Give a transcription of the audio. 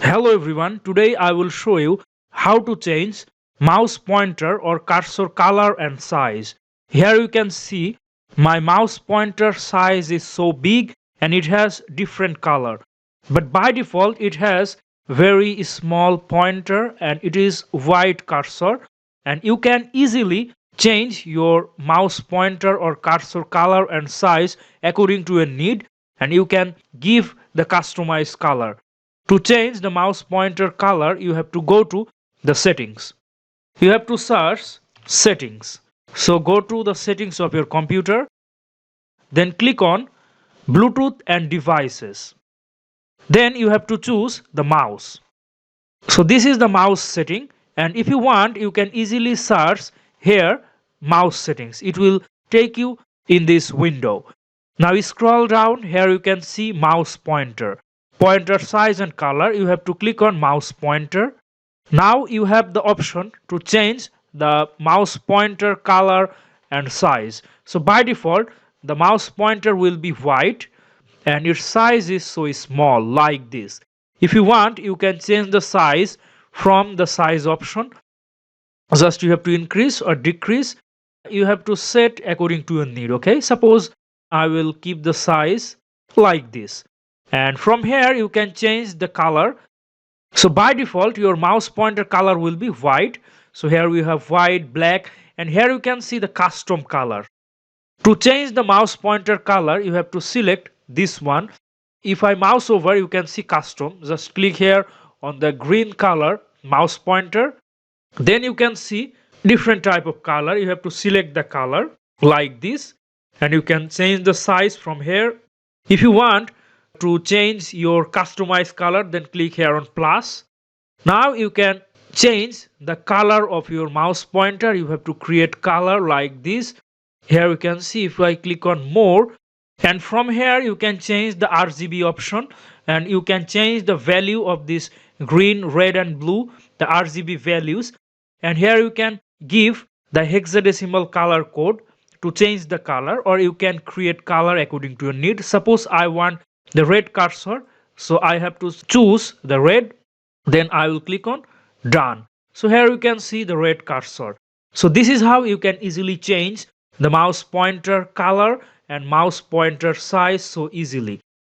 Hello everyone, today I will show you how to change mouse pointer or cursor color and size. Here you can see my mouse pointer size is so big and it has different color. But by default it has very small pointer and it is white cursor, and you can easily change your mouse pointer or cursor color and size according to your need, and you can give the customized color. To change the mouse pointer color, you have to go to the settings. You have to search settings. So go to the settings of your computer, then click on Bluetooth and devices. Then you have to choose the mouse. So this is the mouse setting, and if you want you can easily search here mouse settings. It will take you in this window. Now you scroll down, here you can see mouse pointer. Pointer size and color, you have to click on mouse pointer. Now you have the option to change the mouse pointer color and size. So by default the mouse pointer will be white and its size is so small like this. If you want you can change the size from the size option. Just you have to increase or decrease. You have to set according to your need. Okay, suppose I will keep the size like this, and from here you can change the color. So by default your mouse pointer color will be white. So here we have white, black, and here you can see the custom color. To change the mouse pointer color you have to select this one. If I mouse over you can see custom. Just click here on the green color mouse pointer. Then you can see different type of color. You have to select the color like this, and you can change the size from here. If you want to change your customized color, then click here on plus. Now you can change the color of your mouse pointer. You have to create color like this. Here you can see if I click on more, and from here you can change the RGB option, and you can change the value of this green, red and blue, the RGB values. And here you can give the hexadecimal color code to change the color, or you can create color according to your need. Suppose I want the red cursor, so I have to choose the red, then I will click on done. So here you can see the red cursor. So this is how you can easily change the mouse pointer color and mouse pointer size so easily.